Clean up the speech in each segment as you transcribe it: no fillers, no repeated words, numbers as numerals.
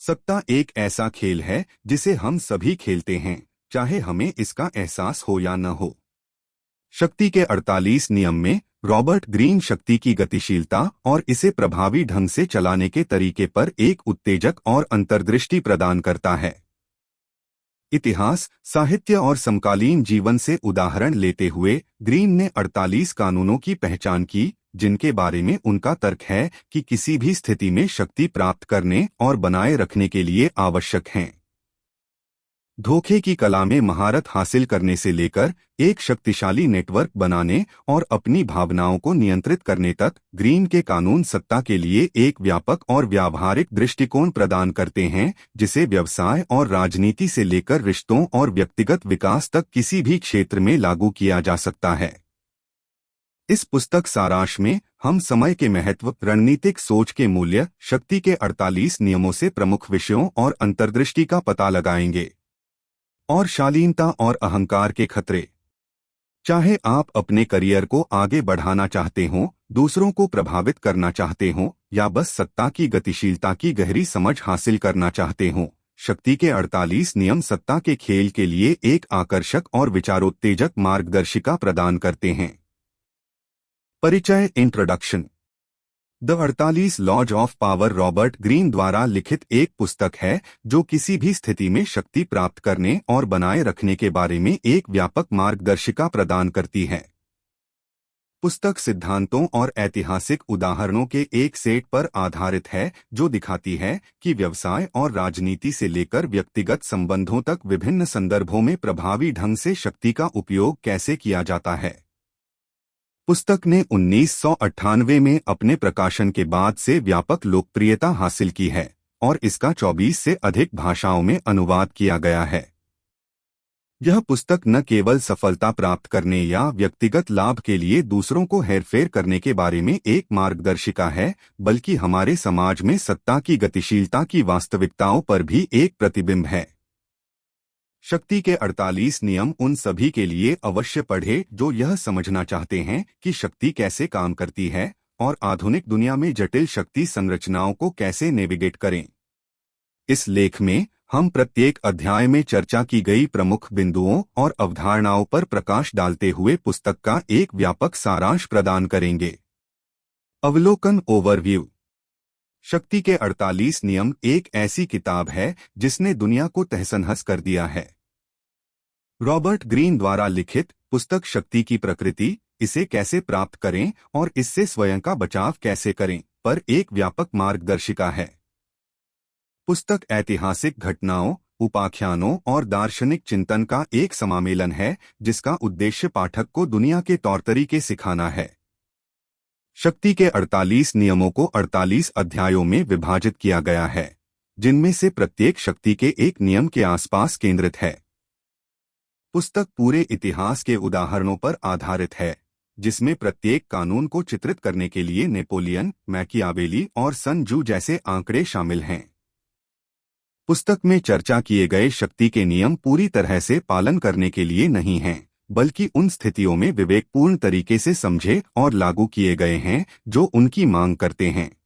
सत्ता एक ऐसा खेल है जिसे हम सभी खेलते हैं, चाहे हमें इसका एहसास हो या न हो। शक्ति के 48 नियम में रॉबर्ट ग्रीन शक्ति की गतिशीलता और इसे प्रभावी ढंग से चलाने के तरीके पर एक उत्तेजक और अंतर्दृष्टि प्रदान करता है। इतिहास, साहित्य और समकालीन जीवन से उदाहरण लेते हुए ग्रीन ने 48 कानूनों की पहचान की, जिनके बारे में उनका तर्क है कि किसी भी स्थिति में शक्ति प्राप्त करने और बनाए रखने के लिए आवश्यक हैं। धोखे की कला में महारत हासिल करने से लेकर एक शक्तिशाली नेटवर्क बनाने और अपनी भावनाओं को नियंत्रित करने तक, ग्रीन के कानून सत्ता के लिए एक व्यापक और व्यावहारिक दृष्टिकोण प्रदान करते हैं, जिसे व्यवसाय और राजनीति से लेकर रिश्तों और व्यक्तिगत विकास तक किसी भी क्षेत्र में लागू किया जा सकता है। इस पुस्तक सारांश में हम समय के महत्व, रणनीतिक सोच के मूल्य, शक्ति के 48 नियमों से प्रमुख विषयों और अंतर्दृष्टि का पता लगाएंगे और शालीनता और अहंकार के खतरे। चाहे आप अपने करियर को आगे बढ़ाना चाहते हो, दूसरों को प्रभावित करना चाहते हो या बस सत्ता की गतिशीलता की गहरी समझ हासिल करना चाहते हो, शक्ति के 48 नियम सत्ता के खेल के लिए एक आकर्षक और विचारोत्तेजक मार्गदर्शिका प्रदान करते हैं। परिचय, introduction. The 48 laws of power Robert Greene द्वारा लिखित एक पुस्तक है जो किसी भी स्थिति में शक्ति प्राप्त करने और बनाए रखने के बारे में एक व्यापक मार्गदर्शिका प्रदान करती है। पुस्तक सिद्धांतों और ऐतिहासिक उदाहरणों के एक सेट पर आधारित है जो दिखाती है कि व्यवसाय और राजनीति से लेकर व्यक्तिगत संबंधों तक विभिन्न संदर्भों में प्रभावी ढंग से शक्ति का उपयोग कैसे किया जाता है। पुस्तक ने 1998 में अपने प्रकाशन के बाद से व्यापक लोकप्रियता हासिल की है और इसका 24 से अधिक भाषाओं में अनुवाद किया गया है। यह पुस्तक न केवल सफलता प्राप्त करने या व्यक्तिगत लाभ के लिए दूसरों को हेरफेर करने के बारे में एक मार्गदर्शिका है, बल्कि हमारे समाज में सत्ता की गतिशीलता की वास्तविकताओं पर भी एक प्रतिबिंब है। शक्ति के 48 नियम उन सभी के लिए अवश्य पढ़ें जो यह समझना चाहते हैं कि शक्ति कैसे काम करती है और आधुनिक दुनिया में जटिल शक्ति संरचनाओं को कैसे नेविगेट करें। इस लेख में हम प्रत्येक अध्याय में चर्चा की गई प्रमुख बिंदुओं और अवधारणाओं पर प्रकाश डालते हुए पुस्तक का एक व्यापक सारांश प्रदान करेंगे। अवलोकन, ओवरव्यू। शक्ति के 48 नियम एक ऐसी किताब है जिसने दुनिया को तहस-नहस कर दिया है। रॉबर्ट ग्रीन द्वारा लिखित पुस्तक शक्ति की प्रकृति, इसे कैसे प्राप्त करें और इससे स्वयं का बचाव कैसे करें पर एक व्यापक मार्गदर्शिका है। पुस्तक ऐतिहासिक घटनाओं, उपाख्यानों और दार्शनिक चिंतन का एक समामेलन है जिसका उद्देश्य पाठक को दुनिया के तौर तरीके सिखाना है। शक्ति के 48 नियमों को 48 अध्यायों में विभाजित किया गया है, जिनमें से प्रत्येक शक्ति के एक नियम के आसपास केंद्रित है। पुस्तक पूरे इतिहास के उदाहरणों पर आधारित है, जिसमें प्रत्येक कानून को चित्रित करने के लिए नेपोलियन, मैकियावेली और सन जू जैसे आंकड़े शामिल हैं। पुस्तक में चर्चा किए गए शक्ति के नियम पूरी तरह से पालन करने के लिए नहीं हैं, बल्कि उन स्थितियों में विवेकपूर्ण तरीके से समझे और लागू किए गए हैं जो उनकी मांग करते हैं।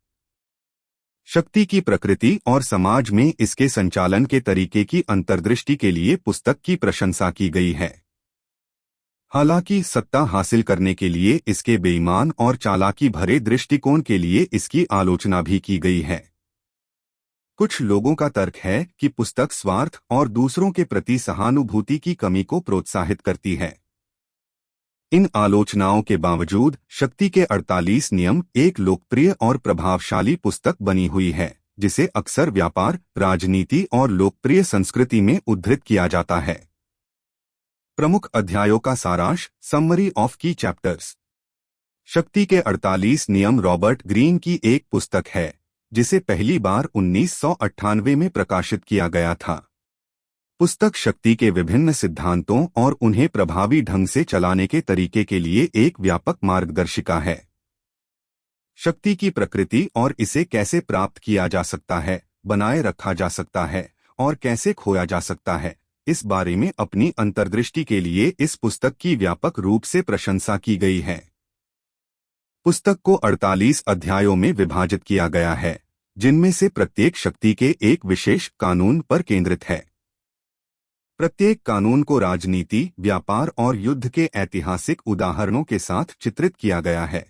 शक्ति की प्रकृति और समाज में इसके संचालन के तरीके की अंतर्दृष्टि के लिए पुस्तक की प्रशंसा की गई है। हालांकि सत्ता हासिल करने के लिए इसके बेईमान और चालाकी भरे दृष्टिकोण के लिए इसकी आलोचना भी की गई है। कुछ लोगों का तर्क है कि पुस्तक स्वार्थ और दूसरों के प्रति सहानुभूति की कमी को प्रोत्साहित करती है। इन आलोचनाओं के बावजूद शक्ति के 48 नियम एक लोकप्रिय और प्रभावशाली पुस्तक बनी हुई है, जिसे अक्सर व्यापार, राजनीति और लोकप्रिय संस्कृति में उद्धृत किया जाता है। प्रमुख अध्यायों का सारांश, समरी ऑफ की चैप्टर्स। शक्ति के 48 नियम रॉबर्ट ग्रीन की एक पुस्तक है जिसे पहली बार 1998 में प्रकाशित किया गया था। पुस्तक शक्ति के विभिन्न सिद्धांतों और उन्हें प्रभावी ढंग से चलाने के तरीके के लिए एक व्यापक मार्गदर्शिका है। शक्ति की प्रकृति और इसे कैसे प्राप्त किया जा सकता है, बनाए रखा जा सकता है और कैसे खोया जा सकता है, इस बारे में अपनी अंतर्दृष्टि के लिए इस पुस्तक की व्यापक रूप से प्रशंसा की गई है। पुस्तक को 48 अध्यायों में विभाजित किया गया है, जिनमें से प्रत्येक शक्ति के एक विशेष कानून पर केंद्रित है। प्रत्येक कानून को राजनीति, व्यापार और युद्ध के ऐतिहासिक उदाहरणों के साथ चित्रित किया गया है।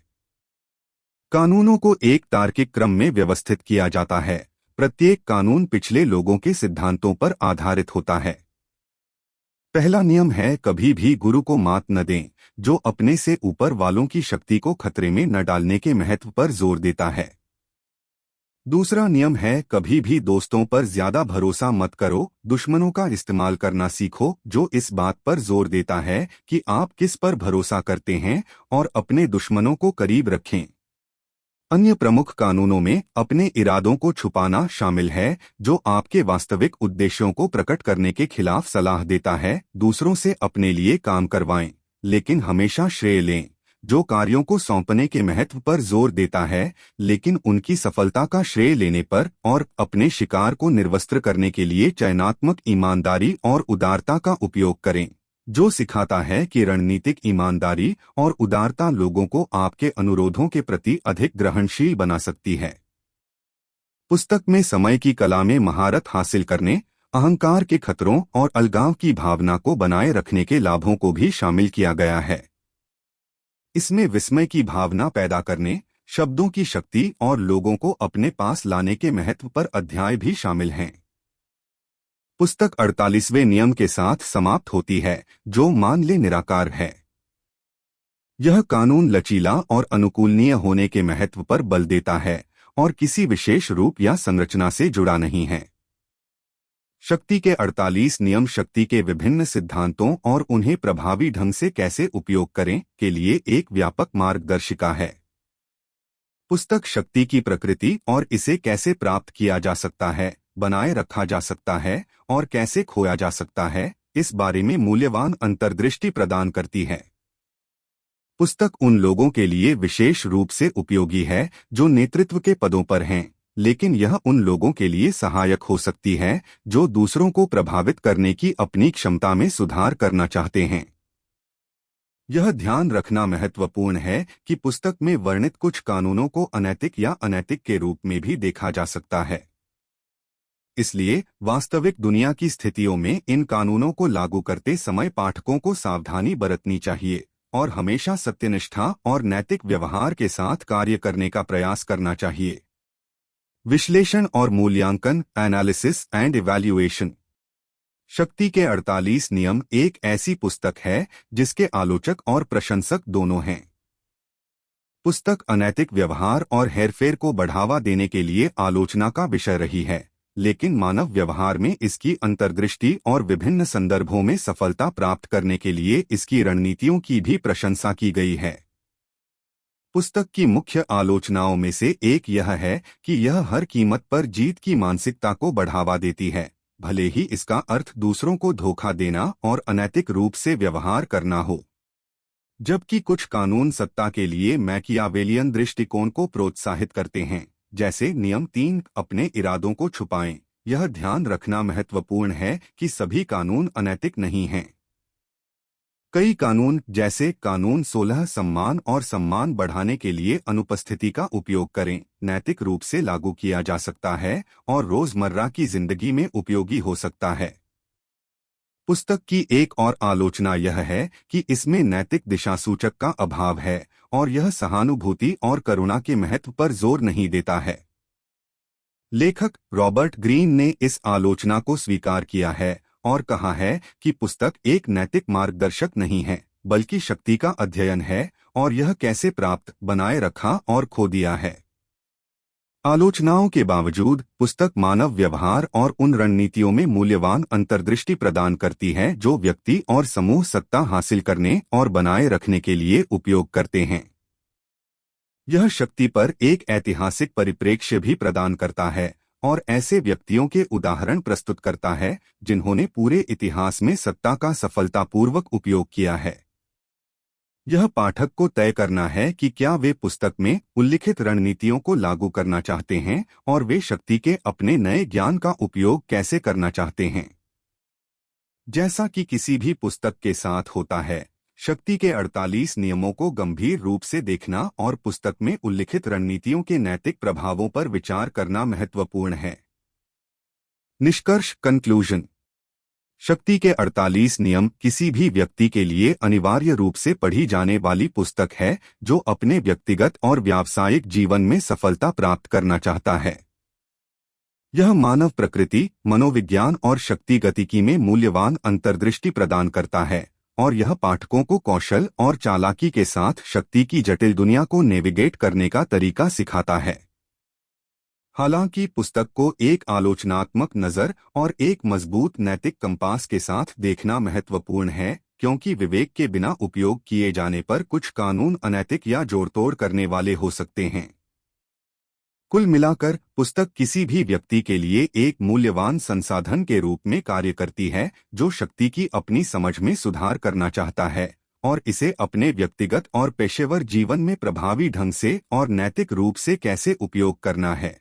कानूनों को एक तार्किक क्रम में व्यवस्थित किया जाता है। प्रत्येक कानून पिछले लोगों के सिद्धांतों पर आधारित होता है। पहला नियम है, कभी भी गुरु को मात न दें, जो अपने से ऊपर वालों की शक्ति को खतरे में न डालने के महत्व पर जोर देता है। दूसरा नियम है, कभी भी दोस्तों पर ज्यादा भरोसा मत करो, दुश्मनों का इस्तेमाल करना सीखो, जो इस बात पर जोर देता है कि आप किस पर भरोसा करते हैं और अपने दुश्मनों को करीब रखें। अन्य प्रमुख कानूनों में अपने इरादों को छुपाना शामिल है, जो आपके वास्तविक उद्देश्यों को प्रकट करने के खिलाफ सलाह देता है। दूसरों से अपने लिए काम करवाएं, लेकिन हमेशा श्रेय लें, जो कार्यों को सौंपने के महत्व पर जोर देता है, लेकिन उनकी सफलता का श्रेय लेने पर, और अपने शिकार को निर्वस्त्र करने के लिए चयनात्मक ईमानदारी और उदारता का उपयोग करें, जो सिखाता है कि रणनीतिक ईमानदारी और उदारता लोगों को आपके अनुरोधों के प्रति अधिक ग्रहणशील बना सकती है। पुस्तक में समय की कला में महारत हासिल करने, अहंकार के खतरों और अलगाव की भावना को बनाए रखने के लाभों को भी शामिल किया गया है। इसमें विस्मय की भावना पैदा करने, शब्दों की शक्ति और लोगों को अपने पास लाने के महत्व पर अध्याय भी शामिल हैं। पुस्तक 48वें नियम के साथ समाप्त होती है, जो मान ले निराकार है। यह कानून लचीला और अनुकूलनीय होने के महत्व पर बल देता है और किसी विशेष रूप या संरचना से जुड़ा नहीं है। शक्ति के 48 नियम शक्ति के विभिन्न सिद्धांतों और उन्हें प्रभावी ढंग से कैसे उपयोग करें के लिए एक व्यापक मार्गदर्शिका है। पुस्तक शक्ति की प्रकृति और इसे कैसे प्राप्त किया जा सकता है, बनाए रखा जा सकता है और कैसे खोया जा सकता है, इस बारे में मूल्यवान अंतर्दृष्टि प्रदान करती है। पुस्तक उन लोगों के लिए विशेष रूप से उपयोगी है जो नेतृत्व के पदों पर हैं, लेकिन यह उन लोगों के लिए सहायक हो सकती है जो दूसरों को प्रभावित करने की अपनी क्षमता में सुधार करना चाहते हैं। यह ध्यान रखना महत्वपूर्ण है कि पुस्तक में वर्णित कुछ कानूनों को अनैतिक या अनैतिक के रूप में भी देखा जा सकता है। इसलिए वास्तविक दुनिया की स्थितियों में इन कानूनों को लागू करते समय पाठकों को सावधानी बरतनी चाहिए और हमेशा सत्यनिष्ठा और नैतिक व्यवहार के साथ कार्य करने का प्रयास करना चाहिए। विश्लेषण और मूल्यांकन, एनालिसिस एंड इवैल्यूएशन। शक्ति के 48 नियम एक ऐसी पुस्तक है जिसके आलोचक और प्रशंसक दोनों हैं। पुस्तक अनैतिक व्यवहार और हेरफेर को बढ़ावा देने के लिए आलोचना का विषय रही है, लेकिन मानव व्यवहार में इसकी अंतर्दृष्टि और विभिन्न संदर्भों में सफलता प्राप्त करने के लिए इसकी रणनीतियों की भी प्रशंसा की गई है। पुस्तक की मुख्य आलोचनाओं में से एक यह है कि यह हर कीमत पर जीत की मानसिकता को बढ़ावा देती है, भले ही इसका अर्थ दूसरों को धोखा देना और अनैतिक रूप से व्यवहार करना हो। जबकि कुछ कानून सत्ता के लिए मैकियावेलियन दृष्टिकोण को प्रोत्साहित करते हैं, जैसे नियम 3 अपने इरादों को छुपाएं। यह ध्यान रखना महत्वपूर्ण है कि सभी कानून अनैतिक नहीं हैं। कई कानून, जैसे कानून 16 सम्मान और सम्मान बढ़ाने के लिए अनुपस्थिति का उपयोग करें, नैतिक रूप से लागू किया जा सकता है और रोजमर्रा की जिंदगी में उपयोगी हो सकता है। पुस्तक की एक और आलोचना यह है कि इसमें नैतिक दिशासूचक का अभाव है और यह सहानुभूति और करुणा के महत्व पर जोर नहीं देता है। लेखक रॉबर्ट ग्रीन ने इस आलोचना को स्वीकार किया है और कहा है कि पुस्तक एक नैतिक मार्गदर्शक नहीं है, बल्कि शक्ति का अध्ययन है और यह कैसे प्राप्त, बनाए रखा और खो दिया है। आलोचनाओं के बावजूद पुस्तक मानव व्यवहार और उन रणनीतियों में मूल्यवान अंतर्दृष्टि प्रदान करती है जो व्यक्ति और समूह सत्ता हासिल करने और बनाए रखने के लिए उपयोग करते हैं। यह शक्ति पर एक ऐतिहासिक परिप्रेक्ष्य भी प्रदान करता है और ऐसे व्यक्तियों के उदाहरण प्रस्तुत करता है जिन्होंने पूरे इतिहास में सत्ता का सफलतापूर्वक उपयोग किया है। यह पाठक को तय करना है कि क्या वे पुस्तक में उल्लिखित रणनीतियों को लागू करना चाहते हैं और वे शक्ति के अपने नए ज्ञान का उपयोग कैसे करना चाहते हैं। जैसा कि किसी भी पुस्तक के साथ होता है, शक्ति के 48 नियमों को गंभीर रूप से देखना और पुस्तक में उल्लिखित रणनीतियों के नैतिक प्रभावों पर विचार करना महत्वपूर्ण है। निष्कर्ष कंक्लूजन। शक्ति के 48 नियम किसी भी व्यक्ति के लिए अनिवार्य रूप से पढ़ी जाने वाली पुस्तक है जो अपने व्यक्तिगत और व्यावसायिक जीवन में सफलता प्राप्त करना चाहता है। यह मानव प्रकृति, मनोविज्ञान और शक्ति गतिकी में मूल्यवान अंतर्दृष्टि प्रदान करता है और यह पाठकों को कौशल और चालाकी के साथ शक्ति की जटिल दुनिया को नेविगेट करने का तरीका सिखाता है। हालांकि पुस्तक को एक आलोचनात्मक नज़र और एक मजबूत नैतिक कंपास के साथ देखना महत्वपूर्ण है, क्योंकि विवेक के बिना उपयोग किए जाने पर कुछ कानून अनैतिक या जोड़तोड़ करने वाले हो सकते हैं। कुल मिलाकर पुस्तक किसी भी व्यक्ति के लिए एक मूल्यवान संसाधन के रूप में कार्य करती है जो शक्ति की अपनी समझ में सुधार करना चाहता है और इसे अपने व्यक्तिगत और पेशेवर जीवन में प्रभावी ढंग से और नैतिक रूप से कैसे उपयोग करना है।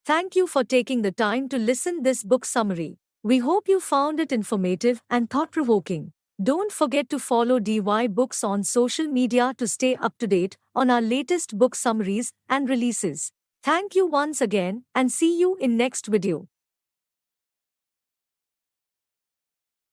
Thank you for taking the time to listen this book summary. We hope you found it informative and thought-provoking. Don't forget to follow DY Books on social media to stay up to date on our latest book summaries and releases. Thank you once again and see you in next video.